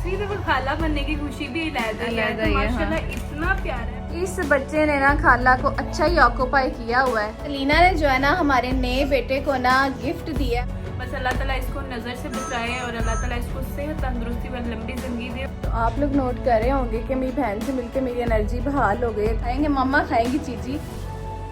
दूसरी तरफ खाला बनने की खुशी भी अलग है। तो माशाल्लाह इतना प्यारा है। इस बच्चे ने ना खाला को अच्छा ही ऑक्यूपाई किया हुआ है। अलीना ने जो है ना हमारे नए बेटे को ना गिफ्ट दिया। बस अल्लाह ताला इसको नज़र से बचाए और अल्लाह ताला इसको सेहत तंदुरुस्ती व लंबी जिंदगी दे। तो आप लोग नोट कर रहे होंगे कि मेरी बहन से मिलकर मेरी एनर्जी बहाल हो गई। खाएंगे मम्मा, खाएंगी चीजी।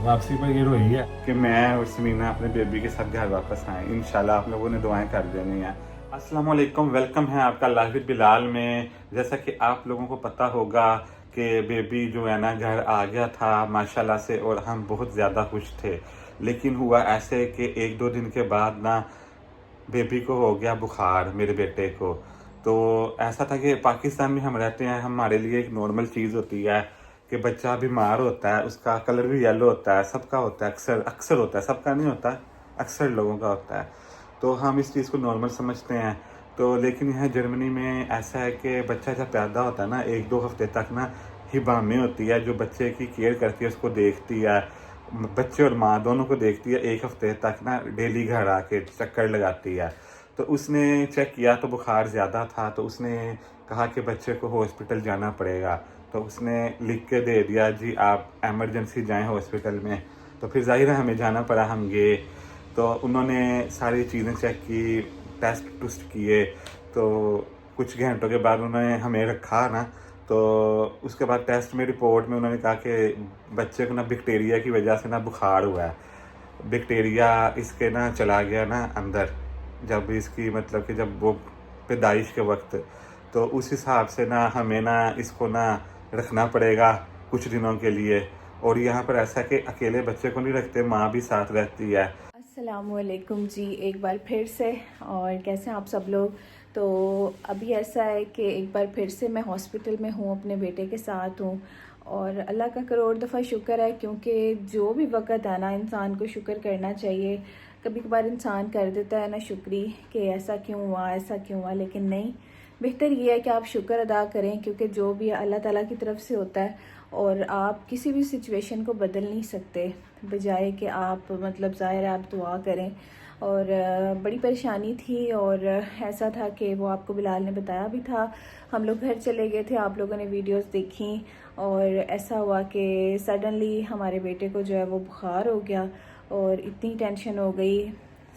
वापसी पर ये रोई है कि मैं और समीना अपने बेबी के साथ घर वापस आए। इंशाल्लाह आप लोगों ने दुआएं कर देनी है। अस्सलाम वालेकुम, वेलकम है आपका लाइफ विद बिलाल में। जैसा कि आप लोगों को पता होगा कि बेबी जो है ना घर आ गया था माशाल्लाह से, और हम बहुत ज़्यादा खुश थे। लेकिन हुआ ऐसे कि 1-2 दिन के बाद ना बेबी को हो गया बुखार, मेरे बेटे को। तो ऐसा था कि पाकिस्तान में हम रहते हैं, हमारे लिए एक नॉर्मल चीज़ होती है कि बच्चा बीमार होता है, उसका कलर भी येलो होता है, सबका होता है, अक्सर होता है, सबका नहीं होता, अक्सर लोगों का होता है। तो हम इस चीज़ को नॉर्मल समझते हैं। तो लेकिन यहाँ जर्मनी में ऐसा है कि बच्चा जब पैदा होता है ना 1-2 हफ्ते तक ना हिबामे होती है जो बच्चे की केयर करती है, उसको देखती है, बच्चे और माँ दोनों को देखती है। 1 हफ्ते तक ना डेली घर आके चक्कर लगाती है। तो उसने चेक किया तो बुखार ज़्यादा था, तो उसने कहा कि बच्चे को हॉस्पिटल जाना पड़ेगा। तो उसने लिख के दे दिया जी आप एमरजेंसी जाएं हॉस्पिटल में। तो फिर ज़ाहिर है हमें जाना पड़ा, हम गए। तो उन्होंने सारी चीज़ें चेक की, टेस्ट टूस्ट किए। तो कुछ घंटों के बाद उन्होंने हमें रखा ना, तो उसके बाद टेस्ट में रिपोर्ट में उन्होंने कहा कि बच्चे को ना बैक्टीरिया की वजह से ना बुखार हुआ है। बैक्टीरिया इसके ना चला गया ना अंदर, जब इसकी मतलब कि जब वो पैदाइश के वक्त। तो उस हिसाब से ना हमें ना इसको ना रखना पड़ेगा कुछ दिनों के लिए। और यहाँ पर ऐसा कि अकेले बच्चे को नहीं रखते, माँ भी साथ रहती है। अस्सलामुअलैकुम जी, एक बार फिर से। और कैसे हैं आप सब लोग। तो अभी ऐसा है कि एक बार फिर से मैं हॉस्पिटल में हूँ, अपने बेटे के साथ हूँ। और अल्लाह का करोड़ दफ़ा शुक्र है, क्योंकि जो भी वक़्त आना इंसान को शुक्र करना चाहिए। कभी कभार इंसान कर देता है ना शुक्री कि ऐसा क्यों हुआ, ऐसा क्यों हुआ, लेकिन नहीं, बेहतर ये है कि आप शुक्र अदा करें, क्योंकि जो भी अल्लाह ताला की तरफ से होता है। और आप किसी भी सिचुएशन को बदल नहीं सकते, बजाय कि आप मतलब ज़ाहिर है आप दुआ करें। और बड़ी परेशानी थी, और ऐसा था कि वो आपको बिलाल ने बताया भी था। हम लोग घर चले गए थे, आप लोगों ने वीडियोस देखी। और ऐसा हुआ कि सडनली हमारे बेटे को जो है वो बुखार हो गया, और इतनी टेंशन हो गई।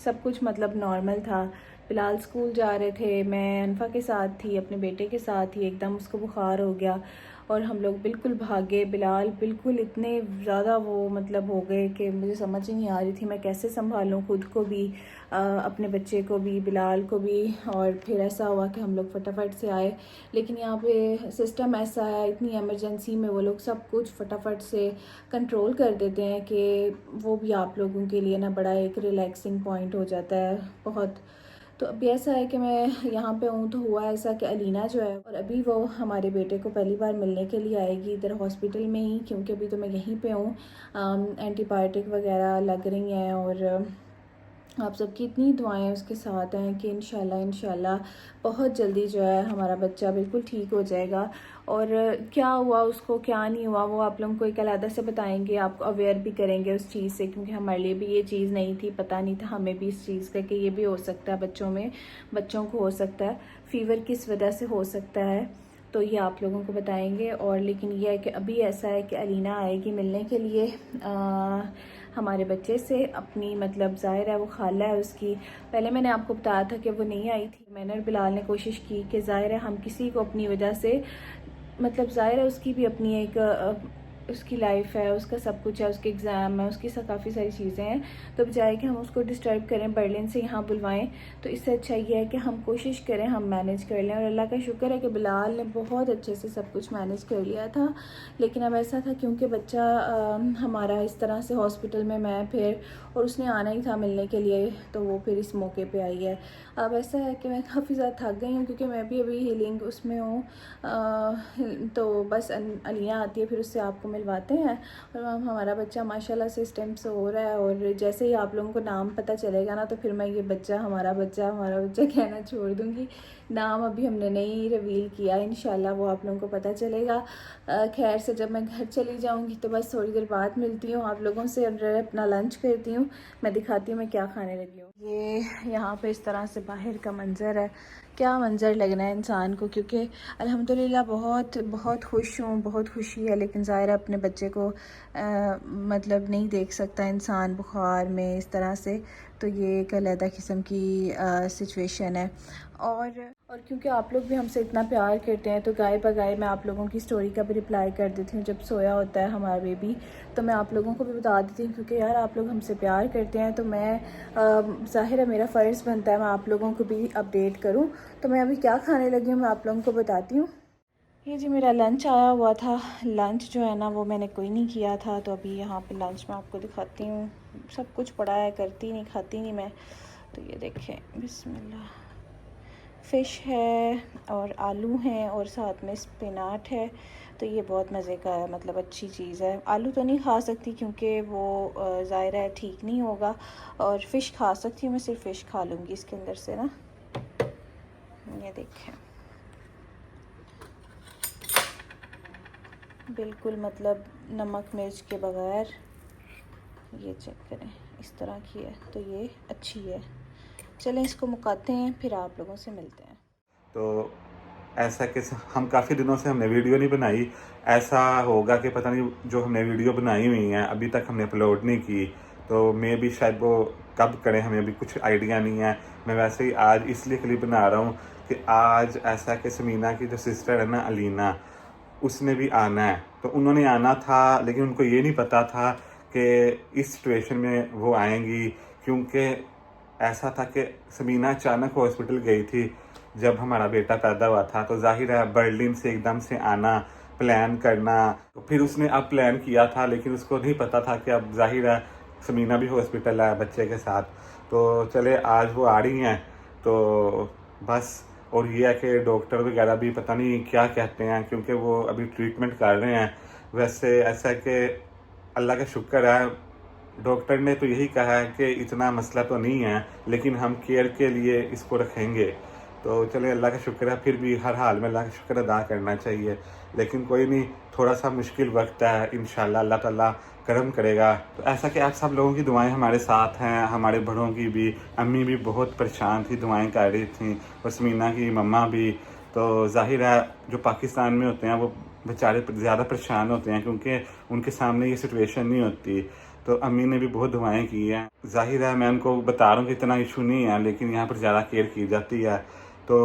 सब कुछ मतलब नॉर्मल था। बिलाल स्कूल जा रहे थे, मैं अनफा के साथ थी, अपने बेटे के साथ ही, एकदम उसको बुखार हो गया और हम लोग बिल्कुल भागे। बिलाल बिल्कुल इतने ज़्यादा वो मतलब हो गए कि मुझे समझ ही नहीं आ रही थी मैं कैसे संभालूं खुद को भी, अपने बच्चे को भी, बिलाल को भी। और फिर ऐसा हुआ कि हम लोग फटाफट से आए। लेकिन यहाँ पे सिस्टम ऐसा है, इतनी इमरजेंसी में वो लोग सब कुछ फटाफट से कंट्रोल कर देते हैं कि वो भी आप लोगों के लिए ना बड़ा एक रिलैक्सिंग पॉइंट हो जाता है बहुत। तो अभी ऐसा है कि मैं यहाँ पे हूँ, तो हुआ ऐसा कि अलीना जो है, और अभी वो हमारे बेटे को पहली बार मिलने के लिए आएगी इधर हॉस्पिटल में ही, क्योंकि अभी तो मैं यहीं पे हूँ। एंटीबायोटिक वगैरह लग रही हैं, और आप सबकी इतनी दुआएं उसके साथ हैं कि इंशाल्लाह बहुत जल्दी जो है हमारा बच्चा बिल्कुल ठीक हो जाएगा। और क्या हुआ उसको, क्या नहीं हुआ, वो आप लोगों को एक अलग से बताएंगे, आपको अवेयर भी करेंगे उस चीज़ से, क्योंकि हमारे लिए भी ये चीज़ नहीं थी, पता नहीं था हमें भी इस चीज़ का कि ये भी हो सकता है बच्चों को हो सकता है, फ़ीवर किस वजह से हो सकता है, तो ये आप लोगों को बताएंगे। और लेकिन ये है कि अभी ऐसा है कि अलीना आएगी मिलने के लिए हमारे बच्चे से, अपनी मतलब ज़ाहिर है वो खाला है उसकी। पहले मैंने आपको बताया था कि वो नहीं आई थी। मैंने और बिलाल ने कोशिश की कि ज़ाहिर है हम किसी को अपनी वजह से, मतलब ज़ाहिर है उसकी भी अपनी एक उसकी लाइफ है, उसका सब कुछ है, उसके एग्ज़ाम है, उसकी काफ़ी सारी चीज़ें हैं। तो बजाय कि हम उसको डिस्टर्ब करें, बर्लिन से यहाँ बुलवाएं, तो इससे अच्छा ये है कि हम कोशिश करें, हम मैनेज कर लें। और अल्लाह का शुक्र है कि बिलाल ने बहुत अच्छे से सब कुछ मैनेज कर लिया था। लेकिन अब ऐसा था क्योंकि बच्चा हमारा इस तरह से हॉस्पिटल में, मैं फिर और उसने आना ही था मिलने के लिए, तो वो फिर इस मौके पर आई है। अब ऐसा है कि मैं काफ़ी ज़्यादा थक गई हूँ, क्योंकि मैं भी अभी हीलिंग उसमें हूँ। तो बस अलिया आती है, फिर उससे आपको मिलवाते हैं। और हमारा बच्चा माशाल्लाह से इस टाइम से हो रहा है। और जैसे ही आप लोगों को नाम पता चलेगा ना, तो फिर मैं ये हमारा बच्चा कहना छोड़ दूँगी। नाम अभी हमने नहीं रिवील किया, इंशाल्लाह वो आप लोगों को पता चलेगा। खैर से जब मैं घर चली जाऊँगी तो बस थोड़ी देर बाद मिलती हूँ आप लोगों से, और अपना लंच करती हूँ, मैं दिखाती हूँ मैं क्या खाने लगी हूँ। ये यहाँ पे इस तरह से बाहर का मंजर है, क्या मंज़र लगना है इंसान को, क्योंकि अल्हम्दुलिल्लाह बहुत बहुत खुश हूँ, बहुत खुशी है। लेकिन ज़ाहिर अपने बच्चे को मतलब नहीं देख सकता इंसान बुखार में इस तरह से, तो ये एक अलग किस्म की सिचुएशन है। और क्योंकि आप लोग भी हमसे इतना प्यार करते हैं, तो गाय बगाए मैं आप लोगों की स्टोरी का भी रिप्लाई कर देती हूँ। जब सोया होता है हमारा बेबी तो मैं आप लोगों को भी बता देती हूँ, क्योंकि यार आप लोग हमसे प्यार करते हैं, तो मैं ज़ाहिर है मेरा फ़र्ज़ बनता है मैं आप लोगों को भी अपडेट करूँ। तो मैं अभी क्या खाने लगी हूँ मैं आप लोगों को बताती हूँ। ये जी मेरा लंच आया हुआ था। लंच जो है ना वो मैंने कोई नहीं किया था, तो अभी यहाँ पे लंच में आपको दिखाती हूँ। सब कुछ पड़ा है, करती नहीं खाती नहीं मैं। तो ये देखें, बिस्मिल्लाह, फ़िश है और आलू हैं और साथ में स्पिनाच है। तो ये बहुत मज़े का है, मतलब अच्छी चीज़ है। आलू तो नहीं खा सकती क्योंकि वो ज़ाहिर है ठीक नहीं होगा, और फ़िश खा सकती हूँ मैं, सिर्फ फ़िश खा लूँगी इसके अंदर से ना। ये देखें, बिल्कुल मतलब नमक मिर्च के बगैर। ये चेक करें, इस तरह की है, तो ये अच्छी है। चलें इसको मुकाते हैं, फिर आप लोगों से मिलते हैं। तो ऐसा कि हम काफ़ी दिनों से हमने वीडियो नहीं बनाई। ऐसा होगा कि पता नहीं जो हमने वीडियो बनाई हुई हैं अभी तक हमने अपलोड नहीं की, तो मे भी शायद वो कब करें, हमें अभी कुछ आइडिया नहीं है। मैं वैसे ही आज इसलिए क्लिप बना रहा हूँ कि आज ऐसा कि समीना की जो सिस्टर है ना अलीना, उसने भी आना है। तो उन्होंने आना था लेकिन उनको ये नहीं पता था कि इस सिचुएशन में वो आएंगी, क्योंकि ऐसा था कि समीना अचानक हॉस्पिटल गई थी जब हमारा बेटा पैदा हुआ था। तो जाहिर है बर्लिन से एकदम से आना, प्लान करना, तो फिर उसने अब प्लान किया था, लेकिन उसको नहीं पता था कि अब जाहिर है समीना भी हॉस्पिटल है बच्चे के साथ। तो चले आज वो आ रही हैं, तो बस। और ये है कि डॉक्टर वगैरह भी पता नहीं क्या कहते हैं, क्योंकि वो अभी ट्रीटमेंट कर रहे हैं। वैसे ऐसा है कि अल्लाह का शुक्र है, डॉक्टर ने तो यही कहा है कि इतना मसला तो नहीं है, लेकिन हम केयर के लिए इसको रखेंगे। तो चले अल्लाह का शुक्र है, फिर भी हर हाल में अल्लाह का शुक्र अदा करना चाहिए। लेकिन कोई नहीं, थोड़ा सा मुश्किल वक्त है, इंशाल्लाह अल्लाह ताला करम करेगा। तो ऐसा कि आप सब लोगों की दुआएं हमारे साथ हैं, हमारे बड़ों की भी। अम्मी भी बहुत परेशान थी, दुआएं कर रही थी, और समीना की मम्मा भी। तो जाहिर है जो पाकिस्तान में होते हैं वो बेचारे ज़्यादा परेशान होते हैं, क्योंकि उनके सामने ये सिचुएशन नहीं होती। तो अम्मी ने भी बहुत दुआएं की हैं। जाहिर है मैं उनको बता रहा हूँ कि इतना इशू नहीं है, लेकिन यहाँ पर ज़्यादा केयर की जाती है। तो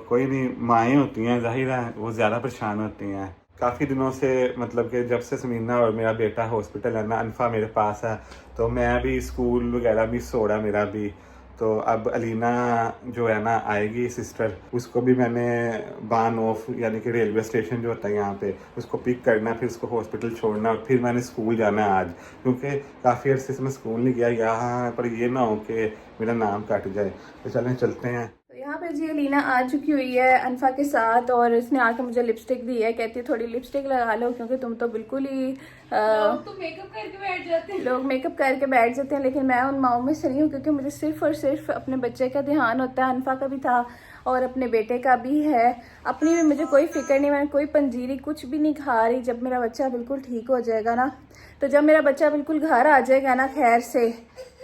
कोई नहीं, माएँ होती हैं, जाहिर है वो ज़्यादा परेशान होती हैं। काफ़ी दिनों से, मतलब कि जब से समीना और मेरा बेटा हॉस्पिटल है ना, अनफा मेरे पास है, तो मैं भी स्कूल वगैरह मिस हो रहा मेरा भी। तो अब अलीना जो है ना आएगी सिस्टर, उसको भी मैंने बान ऑफ यानी कि रेलवे स्टेशन जो होता है यहाँ पे, उसको पिक करना, फिर उसको हॉस्पिटल छोड़ना, और फिर मैंने स्कूल जाना है आज, क्योंकि काफ़ी अर्से से मैं स्कूल नहीं गया। यहाँ पर ये ना हो कि मेरा नाम कट जाए। तो चलें चलते हैं। यहाँ पे जी अलीना आ चुकी हुई है अनफा के साथ, और इसने आके मुझे लिपस्टिक दी है। कहती है थोड़ी लिपस्टिक लगा लो, क्योंकि तुम तो बिल्कुल ही लोग तो मेकअप करके बैठ जाते हैं। लोग मेकअप करके बैठ जाते हैं, लेकिन मैं उन माओं में से नहीं हूँ, क्योंकि मुझे सिर्फ और सिर्फ अपने बच्चे का ध्यान होता है। अनफा का भी था और अपने बेटे का भी है, अपनी भी मुझे कोई फिक्र नहीं। मैंने कोई पंजीरी कुछ भी नहीं खा रही। जब मेरा बच्चा बिल्कुल ठीक हो जाएगा ना, तो जब मेरा बच्चा बिल्कुल घर आ जाएगा ना खैर से,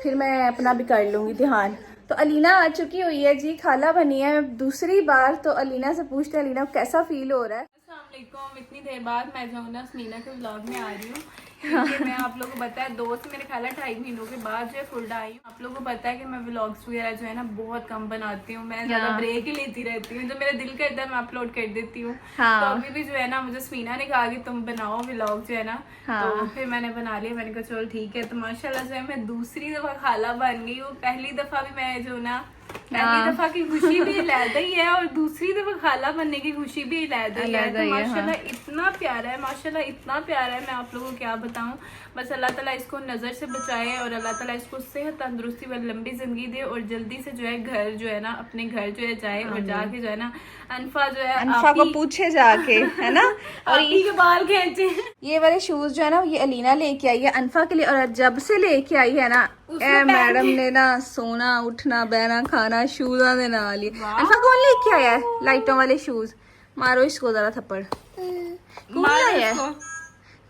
फिर मैं अपना भी कर लूँगी ध्यान। तो अलीना आ चुकी हुई है जी, खाला बनी है दूसरी बार। तो अलीना से पूछते हैं अलीना कैसा फील हो रहा है। अस्सलाम वालेकुम। इतनी देर बाद मैं जो ना समीना के व्लॉग में आ रही हूँ, क्योंकि मैं आप लोगों को पता है 2 से मेरे ख्याल 2.5 महीनों के बाद जो है फुल आई हूँ। आप लोगों को पता है कि मैं व्लॉग्स वगैरह जो है ना बहुत कम बनाती हूँ, मैं ज्यादा ब्रेक ही लेती रहती हूँ। जो मेरा दिल करता है मैं अपलोड कर देती हूँ। तो अभी भी जो है ना मुझे समीना ने कहा कि तुम बनाओ व्लॉग जो है ना, तो फिर मैंने बना लिया। मैंने कहा चलो ठीक है। तो माशाल्लाह जो है मैं दूसरी दफा खाला बन गई हूँ। पहली दफा भी मैं जो ना, पहली दफा की खुशी भी अलग ही है, और दूसरी दफा खाला बनने की खुशी भी अलग ही है। तो माशाल्लाह इतना प्यारा है, माशाल्लाह इतना प्यारा है, मैं आप लोगों को क्या बताऊं। बस अल्लाह ताला इसको नजर से बचाए, और अल्लाह ताला इसको सेहत तंदुरुस्ती व लंबी जिंदगी दे, और जल्दी से जो है घर जो है ना, अपने घर जो है जाए, और जाके जो है ना अनफा जो है अनफा को पूछे जाके, है ना। और ये बाल खींचे। ये वाले शूज जो है ना ये अलीना लेके आई है अनफा के लिए, और जब से लेके आई है ना ए मैडम ने ना सोना उठना बहना खाना शूज दे नाल ही। अनफा कौन लेके आया है लाइटों वाले शूज? मारो इसको जरा थप्पड़। कौन लाया है?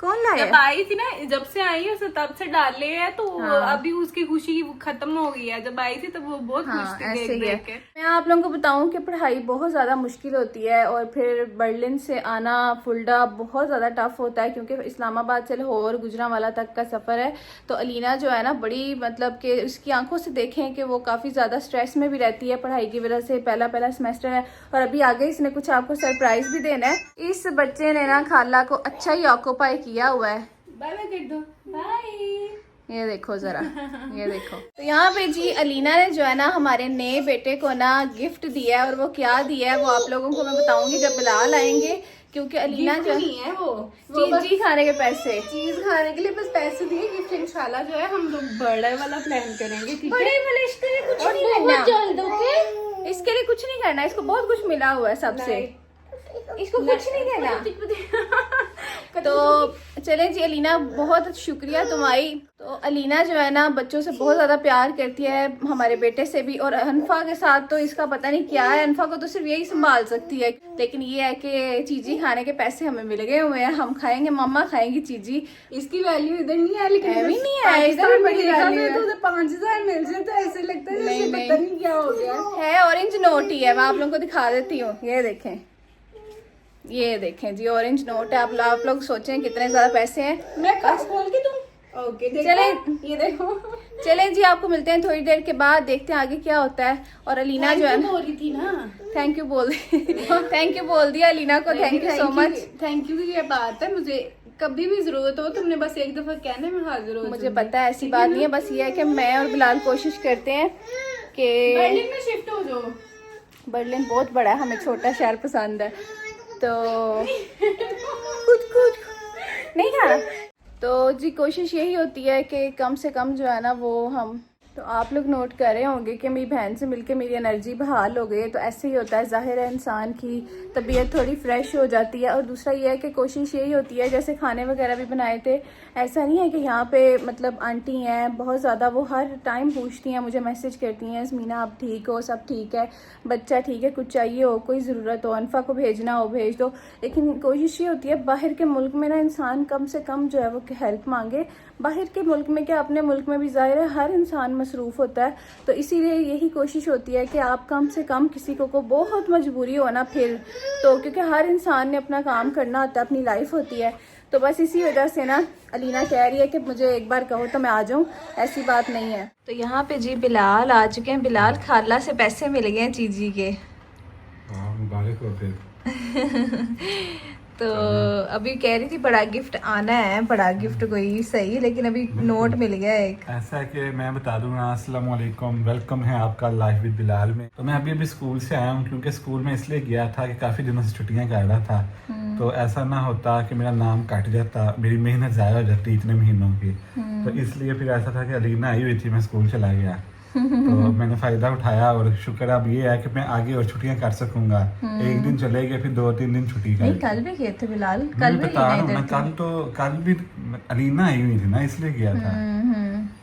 कौन लाया? जब आई थी ना, जब से आई है उसे तब से डाले है, तो हाँ। अभी उसकी खुशी खत्म हो गई है। जब आई थी तब वो बहुत हाँ, खुश थी ऐसे ही देख है। देख के। मैं आप लोगों को बताऊं कि पढ़ाई बहुत ज़्यादा मुश्किल होती है और फिर बर्लिन से आना फुल्डा बहुत ज़्यादा टफ होता है क्योंकि इस्लामाबाद से लाहौर गुजरांवाला तक का सफ़र है। तो अलीना जो है ना बड़ी मतलब कि उसकी आंखों से देखें कि वो काफ़ी ज़्यादा स्ट्रेस में भी रहती है पढ़ाई की वजह से। पहला सेमेस्टर है और अभी आगे इसने कुछ आपको सरप्राइज भी देना है। इस बच्चे ने ना खाला को अच्छा ही ऑक्यूपाई किया हुआ है। बाय बाय कर दो, बाय। ये देखो जरा, ये देखो। तो यहाँ पे जी अलीना ने जो है ना हमारे नए बेटे को ना गिफ्ट दिया है और वो क्या दिया है वो आप लोगों को मैं बताऊंगी जब बिलाल आएंगे, क्योंकि अलीना जो नहीं है वो चीज़ खाने के पैसे, चीज खाने के लिए बस पैसे दिए। गिफ्ट इंशाल्लाह जो है हम लोग बड़े वाला प्लान करेंगे, ठीक है? बड़े वाले इसके लिए कुछ और नहीं बहुत करना, जल्द, ओके? इसके लिए कुछ नहीं करना, इसको बहुत कुछ मिला हुआ है सबसे, इसको कुछ नहीं देना। तो चले जी अलीना, बहुत शुक्रिया तुम्हारी। तो अलीना जो है ना बच्चों से बहुत ज़्यादा प्यार करती है, हमारे बेटे से भी, और अनफा के साथ तो इसका पता नहीं क्या है। अनफा को तो सिर्फ यही संभाल सकती है, लेकिन ये है कि चीज़ी खाने के पैसे हमें मिल गए हुए हैं, हम खाएंगे, मम्मा खाएंगी चीज़ी। इसकी वैल्यू इधर नहीं है, लेकिन भी नहीं है, इधर भी बड़ी वैल्यू है। तो 5000 मिल जाए तो ऐसे लगता है नहीं, जैसे पता नहीं क्या हो गया है ऑरेंज नोट ही है, मैं आप लोगों को दिखा देती हूँ। ये देखें, ये देखें जी ऑरेंज नोट है। आप लोग सोचें कितने ज्यादा पैसे हैं। मैं बस खोल के दूं? ओके, चले ये देखो। चले जी, आपको मिलते हैं थोड़ी देर के बाद, देखते हैं आगे क्या होता है। और अलीना जो है ना, बोल रही थी ना, थैंक यू बोल थैंक यू बोल दिया अलीना को, thank you so much. Thank you की ये बात है, मुझे कभी भी जरूरत हो तुमने बस एक दफा कहना, मैं हाजिर हो। मुझे पता है ऐसी बात नहीं है, बस ये है कि मैं और बिलाल कोशिश करते हैं कि बर्लिन में शिफ्ट हो जाओ। बर्लिन बहुत बड़ा है, हमें छोटा शहर पसंद है, तो कुछ नहीं खाना। तो जी कोशिश यही होती है कि कम से कम जो है ना वो हम, तो आप लोग नोट कर रहे होंगे कि मेरी बहन से मिलके मेरी एनर्जी बहाल हो गई है। तो ऐसे ही होता है, जाहिर है इंसान की तबीयत थोड़ी फ्रेश हो जाती है। और दूसरा ये है कि कोशिश यही होती है, जैसे खाने वगैरह भी बनाए थे, ऐसा नहीं है कि यहाँ पे मतलब आंटी हैं बहुत ज़्यादा, वो हर टाइम पूछती हैं, मुझे मैसेज करती हैं, ज़मीना आप ठीक हो, सब ठीक है, बच्चा ठीक है, कुछ चाहिए हो, कोई ज़रूरत हो, अनफा को भेजना हो भेज दो। लेकिन कोशिश ये होती है बाहर के मुल्क में ना इंसान कम से कम जो है वो हेल्प मांगे। बाहर के मुल्क में क्या, अपने मुल्क में भी ज़ाहिर है हर इंसान मसरूफ़ होता है, तो इसीलिए यही कोशिश होती है कि आप कम से कम किसी को बहुत मजबूरी हो ना फिर तो, क्योंकि हर इंसान ने अपना काम करना होता है, अपनी लाइफ होती है। तो बस इसी वजह से ना अलीना कह रही है कि मुझे एक बार कहो तो मैं आ जाऊं, ऐसी बात नहीं है। तो यहाँ पे जी बिलाल आ चुके हैं, बिलाल खाला से पैसे मिल गए हैं चीजी के। मुबारक हो फिर। तो अभी कह रही थी बड़ा गिफ्ट आना है, बड़ा गिफ्ट कोई सही, लेकिन अभी नोट मिल गया एक। ऐसा है कि मैं बता दूं ना, अस्सलाम वालेकुम, वेलकम है आपका लाइफ विद बिलाल में। तो मैं अभी स्कूल से आया हूँ, क्योंकि स्कूल में इसलिए गया था कि काफ़ी दिनों से छुट्टियां कर रहा था, तो ऐसा ना होता कि मेरा नाम कट जाता, मेरी मेहनत ज़ाया हो जाती इतने महीनों की। तो इसलिए फिर ऐसा था कि अलीना आई हुई थी, मैं स्कूल चला गया, तो मैंने फ़ायदा उठाया। और शुक्र अब ये है कि मैं आगे और छुट्टियां कर सकूंगा। एक दिन चले गए, फिर 2-3 दिन छुट्टी कर। कल भी गए थे बिलाल, कल भी बता रहा हूँ मैं, कल भी अलीना आई हुई थी ना, इसलिए गया था,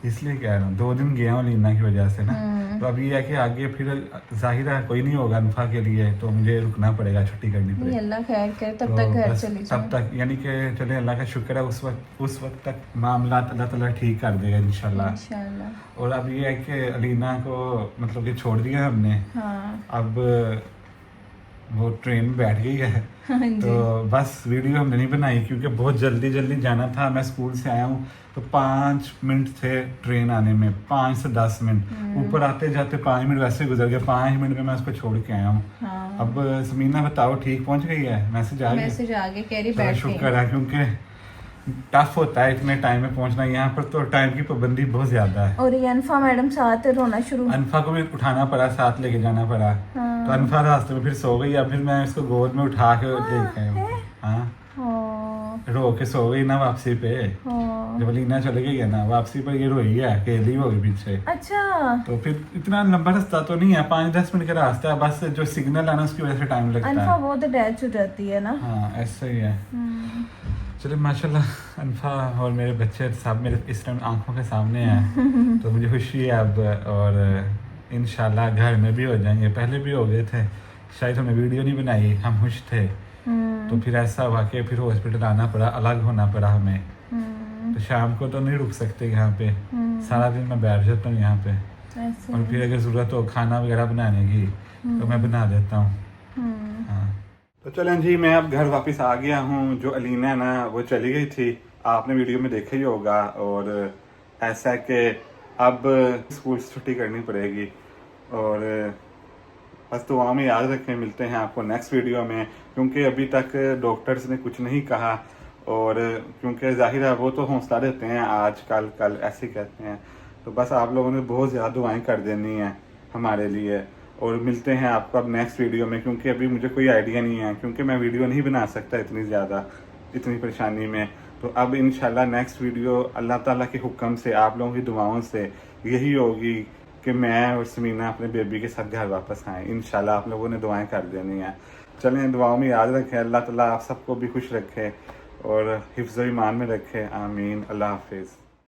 इसलिए कह रहा हूँ 2 दिन गया हूँ अलीना की वजह से ना। तो अब ये है कि आगे फिर जाहिर है कोई नहीं होगा अनफा के लिए, तो मुझे रुकना पड़ेगा, छुट्टी करनी पड़ेगी। अल्लाह खैर करे, तब तो तक घर बस चली तब तक, यानी कि चले अल्लाह का शुक्र है, उस वक्त तक मामला अल्लाह ताला ठीक कर देगा इंशाल्लाह। और अब ये है कि अलीना को मतलब कि छोड़ दिया हमने, हाँ। अब वो ट्रेन में बैठ गई है। तो बस वीडियो हमने नहीं बनाई क्योंकि बहुत जल्दी जाना था। मैं स्कूल से आया हूँ तो 5 मिनट थे ट्रेन आने में, 5 से 10 मिनट, ऊपर आते जाते 5 मिनट वैसे गुजर गए, 5 मिनट में मैं उसको छोड़ के आया हूँ। हाँ। अब समीना बताओ ठीक पहुँच गई है? मैसेज आ गया, कह रही बैठ गई। शुक्र है, क्योंकि टफ होता है इतने टाइम में पहुंचना, यहाँ पर तो टाइम की पाबंदी बहुत ज्यादा है। और ये अनफा मैडम साथ रोना शुरू, अनफा को भी उठाना पड़ा, साथ लेके जाना पड़ा। हाँ। तो अनफा रास्ते में फिर सो गई, अब फिर मैं इसको गोद में उठा के लेके आया हूँ। हाँ, रो के सो गई ना वापसी पे। जब अलीना चले गई है ना वापसी पर, ये रोई है, अकेली हो गई पीछे। अच्छा, तो फिर इतना लंबा रास्ता तो नहीं है, 5-10 मिनट का रास्ता है, बस जो सिग्नल है ना उसकी वजह से टाइम लगता है। अनफा बहुत अटैच हो जाती है ना। हाँ ऐसा ही है। चलिए माशाल्लाह अनफा और मेरे बच्चे सब मेरे इस टाइम आंखों के सामने हैं, तो मुझे खुशी है अब। और इंशाल्लाह घर में भी हो जाएंगे, पहले भी हो गए थे, शायद हमने वीडियो नहीं बनाई, हम खुश थे। तो फिर ऐसा हुआ कि फिर हॉस्पिटल आना पड़ा, अलग होना पड़ा हमें। तो शाम को तो नहीं रुक सकते यहाँ पे, सारा दिन मैं बैठ जाता हूँ यहाँ पे। और फिर अगर ज़रूरत हो खाना वगैरह बनाने की तो मैं बना देता हूँ। हाँ, तो चलें जी, मैं अब घर वापस आ गया हूँ। जो अलीना है ना वो चली गई थी, आपने वीडियो में देखा ही होगा। और ऐसा है कि अब स्कूल से छुट्टी करनी पड़ेगी। और बस दुआ में याद रखें, मिलते हैं आपको नेक्स्ट वीडियो में, क्योंकि अभी तक डॉक्टर्स ने कुछ नहीं कहा। और क्योंकि जाहिर है वो तो हौसला देते हैं, आज कल कल ऐसे ही कहते हैं। तो बस आप लोगों ने बहुत ज़्यादा दुआएं कर देनी है हमारे लिए। और मिलते हैं आपको अब नेक्स्ट वीडियो में, क्योंकि अभी मुझे कोई आइडिया नहीं है, क्योंकि मैं वीडियो नहीं बना सकता इतनी ज़्यादा, इतनी परेशानी में। तो अब इंशाल्लाह नेक्स्ट वीडियो अल्लाह ताला के हुक्म से, आप लोगों की दुआओं से यही होगी कि मैं और समीना अपने बेबी के साथ घर वापस आएँ। इंशाल्लाह आप लोगों ने दुआएं कर देनी है। चलें, दुआओं में याद रखें। अल्लाह ताला आप सबको भी खुश रखे और हिफ्ज़ ईमान में रखे। आमीन। अल्लाह हाफिज़।